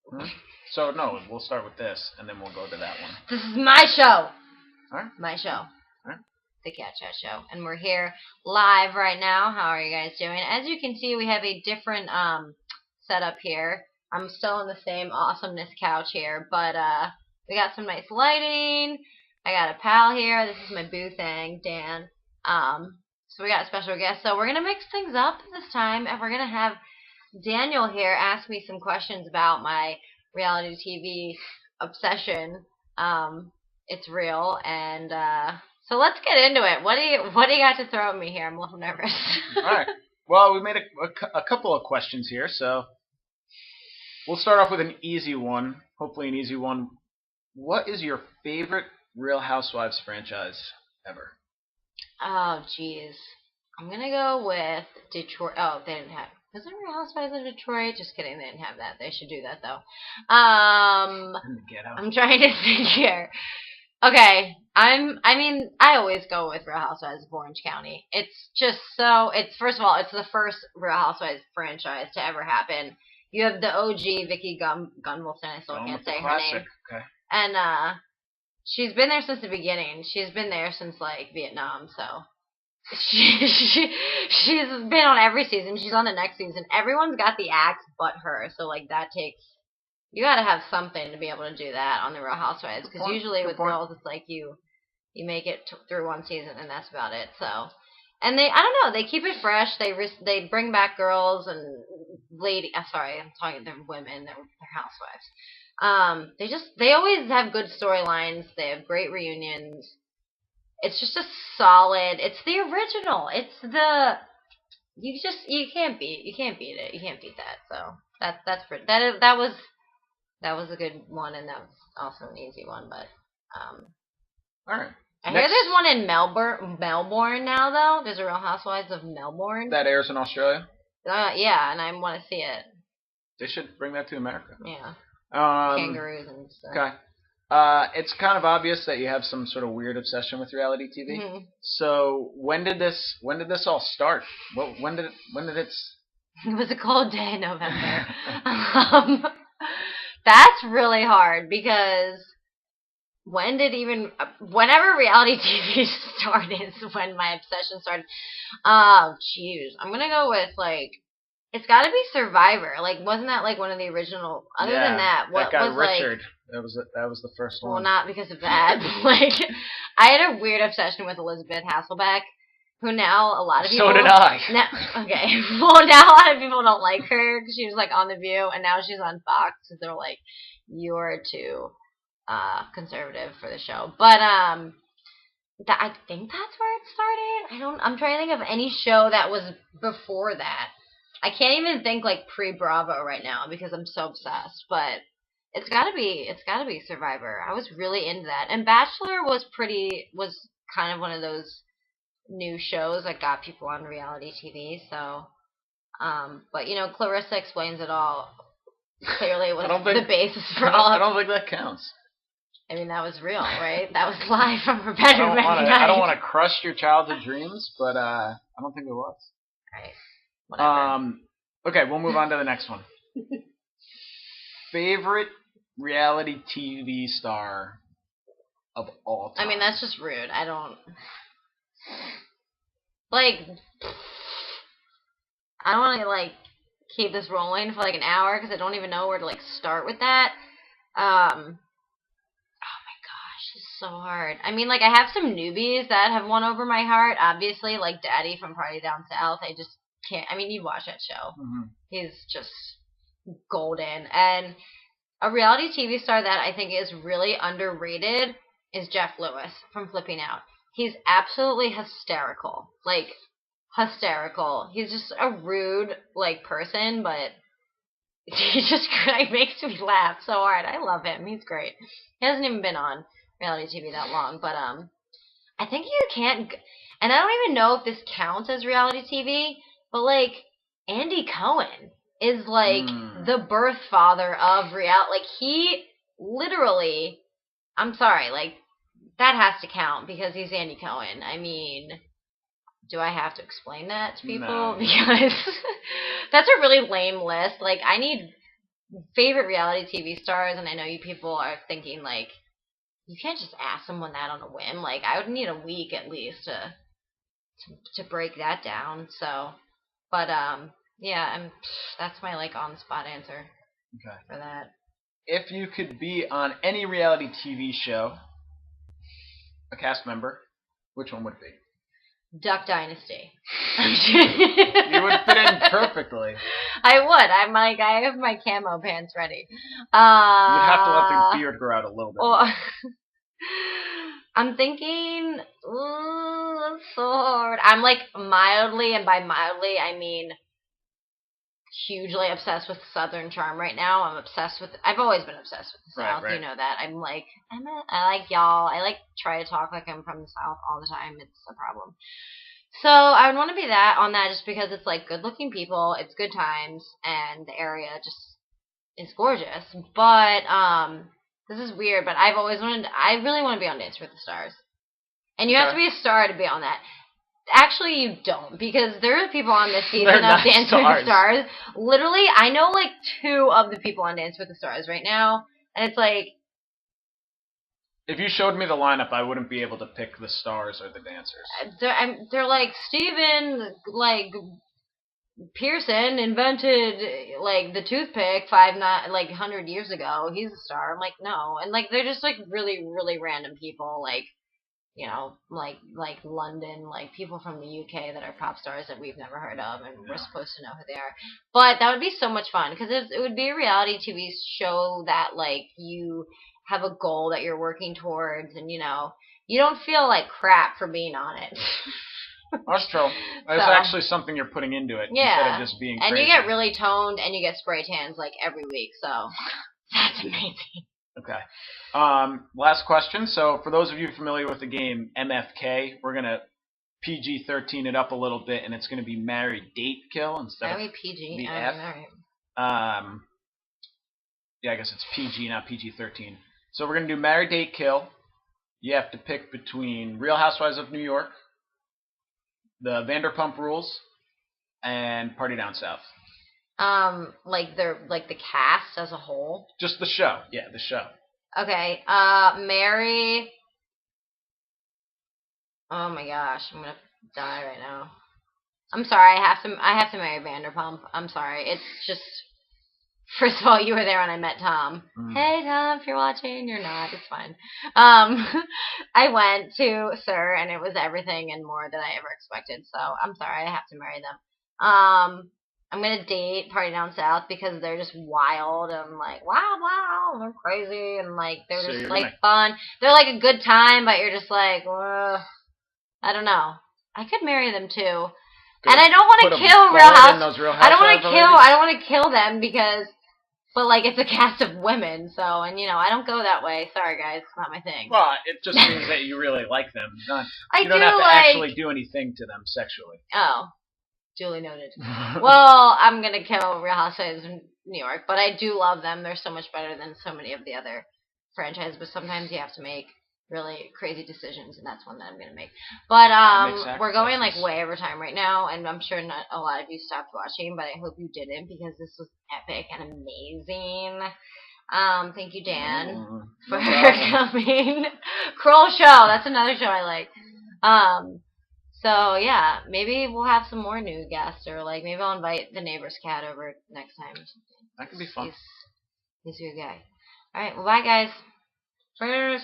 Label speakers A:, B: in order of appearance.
A: Hmm? So, no, we'll start with this, and then we'll go to that one.
B: This is my show.
A: All right.
B: My show.
A: All right.
B: The Katchat Show. And we're here live right now. How are you guys doing? As you can see, we have a different setup here. I'm still on the same awesomeness couch here, but we got some nice lighting. I got a pal here. This is my boo thing, Dan. So we got a special guest. So we're going to mix things up this time, and we're going to have Daniel here ask me some questions about my reality TV obsession. It's real, and so let's get into it. What do you got to throw at me here? I'm a little nervous.
A: All right. Well, we made a couple of questions here, so we'll start off with an easy one. Hopefully, an easy one. What is your favorite Real Housewives franchise ever?
B: Oh, jeez. I'm gonna go with Detroit. Oh, they didn't have. Was there Real Housewives of Detroit? Just kidding. They didn't have that. They should do that though. I'm trying to think here. Okay, I always go with Real Housewives of Orange County. It's just so, first of all, it's the first Real Housewives franchise to ever happen. You have the OG Vicky Gunvalson, I still can't say her name.
A: Okay.
B: And, she's been there since the beginning. She's been there since, like, Vietnam, so. She's been on every season. She's on the next season. Everyone's got the axe but her, so, like, that takes. You gotta have something to be able to do that on the Real Housewives, because usually with girls, it's like you make it through one season and that's about it. So, and I don't know, they keep it fresh. They bring back girls and I'm talking they're women, they're housewives. They always have good storylines. They have great reunions. It's just a solid. It's the original. It's the you can't beat it. You can't beat that. So that was a good one, and that was also an easy one. But
A: all right.
B: I hear there's one in Melbourne now, though. There's a Real Housewives of Melbourne.
A: That airs in Australia?
B: Yeah, and I want to see it.
A: They should bring that to America.
B: Yeah. Kangaroos and stuff.
A: Okay. It's kind of obvious that you have some sort of weird obsession with reality TV.
B: Mm-hmm.
A: So when did this all start? When did it?
B: It was a cold day in November. That's really hard because whenever reality TV started is when my obsession started. Oh, jeez. I'm going to go with, like, it's got to be Survivor. Like, wasn't that, like, one of the original, other than that, what
A: that guy
B: was,
A: Richard,
B: like,
A: that was the first one.
B: Well, not because of that. Like, I had a weird obsession with Elizabeth Hasselbeck, who now a lot of people...
A: So did I.
B: Okay. Well, now a lot of people don't like her because she was, like, on The View, and now she's on Fox because they're like, you're too conservative for the show. But I think that's where it started. I'm trying to think of any show that was before that. I can't even think, like, pre-Bravo right now because I'm so obsessed. But it's gotta be Survivor. I was really into that. And Bachelor was kind of one of those new shows that got people on reality TV. So, but you know, Clarissa Explains It All clearly was the basis for all.
A: I don't think that counts.
B: I mean, that was real, right? That was live from her bedroom every night.
A: I don't want to crush your childhood dreams, but I don't think it was.
B: Right. Whatever.
A: Okay, we'll move on to the next one. Favorite reality TV star of all time?
B: I mean, that's just rude. I don't... Like... I don't want to, like, keep this rolling for, like, an hour because I don't even know where to, like, start with that. It's so hard. I mean, like, I have some newbies that have won over my heart, obviously, like Daddy from Party Down South. I just can't. I mean, you watch that show.
A: Mm-hmm.
B: He's just golden. And a reality TV star that I think is really underrated is Jeff Lewis from Flipping Out. He's absolutely hysterical. Like, hysterical. He's just a rude, like, person, but he just makes me laugh so hard. I love him. He's great. He hasn't even been on reality TV that long, but I think you can't, and I don't even know if this counts as reality TV, but like Andy Cohen is like the birth father of reality. Like he literally, I'm sorry, like that has to count because he's Andy Cohen. I mean, do I have to explain that to people?
A: No.
B: Because that's a really lame list. Like I need favorite reality TV stars, and I know you people are thinking like, you can't just ask someone that on a whim. Like, I would need a week at least to break that down. So, but yeah, that's my like on the spot answer
A: Okay.
B: for that.
A: If you could be on any reality TV show, a cast member, which one would it be?
B: Duck Dynasty.
A: You would fit in perfectly.
B: I would. I'm like, I have my camo pants ready.
A: You'd have to let the beard grow out a little bit.
B: Well, I'm thinking, ooh, that's so hard. I'm like mildly, and by mildly, I mean hugely obsessed with Southern charm right now. I've always been obsessed with the South. Right. You know that. I like y'all. I like try to talk like I'm from the South all the time. It's a problem. So I would want to be on that just because it's like good looking people, it's good times, and the area just is gorgeous. But this is weird, but I really want to be on Dance with the Stars. And you have to be a star to be on that. Actually, you don't, because there are people on this season of Dance with the Stars. Literally, I know like 2 of the people on Dance with the Stars right now, and it's like,
A: if you showed me the lineup, I wouldn't be able to pick the stars or the dancers.
B: They're like, Steven, like, Pearson invented like the toothpick 100 years ago. He's a star. I'm like, no, and like they're just like really, really random people, like, you know, like London, like people from the UK that are pop stars that we've never heard of, and we're supposed to know who they are. But that would be so much fun because it would be a reality TV show that like you have a goal that you're working towards, and you know you don't feel like crap for being on it.
A: That's true. It's actually something you're putting into it instead of just being crazy.
B: And you get really toned, and you get spray tans like every week, so that's amazing.
A: Okay. Last question. So for those of you familiar with the game MFK, we're going to PG-13 it up a little bit, and it's going to be Marry, Date, Kill instead of
B: PG.
A: the F. Yeah, I guess it's PG, not PG-13. So we're going to do Marry, Date, Kill. You have to pick between Real Housewives of New York, the Vanderpump Rules, and Party Down South.
B: Like the cast as a whole?
A: Just the show. Yeah, the show.
B: Okay. Marry. Oh my gosh, I'm gonna die right now. I'm sorry, I have to marry Vanderpump. I'm sorry. It's just, first of all, you were there when I met Tom. Hey Tom, if you're watching, you're not. It's fine. I went to Sir, and it was everything and more than I ever expected. So I'm sorry, I have to marry them. I'm gonna date Party Down South because they're just wild and like wow, they're crazy and like they're just like fun. They're like a good time, but you're just like, I don't know. I could marry them too, and I don't want to kill Real Housewives. I don't want to kill them because, but like it's a cast of women, so and you know I don't go that way. Sorry guys, it's not my thing.
A: Well, it just means that you really like them. You don't have to actually do anything to them sexually.
B: Oh. Duly noted. Well, I'm going to kill Real Housewives of New York, but I do love them. They're so much better than so many of the other franchises, but sometimes you have to make really crazy decisions, and that's one that I'm going to make. But we're going like way over time right now, and I'm sure not a lot of you stopped watching, but I hope you didn't because this was epic and amazing. Thank you, Dan, for coming. Kroll Show, that's another show I like. So, yeah, maybe we'll have some more new guests, or, like, maybe I'll invite the neighbor's cat over next time or something.
A: That could be fun.
B: He's a good guy. All right, well, bye, guys. Cheers.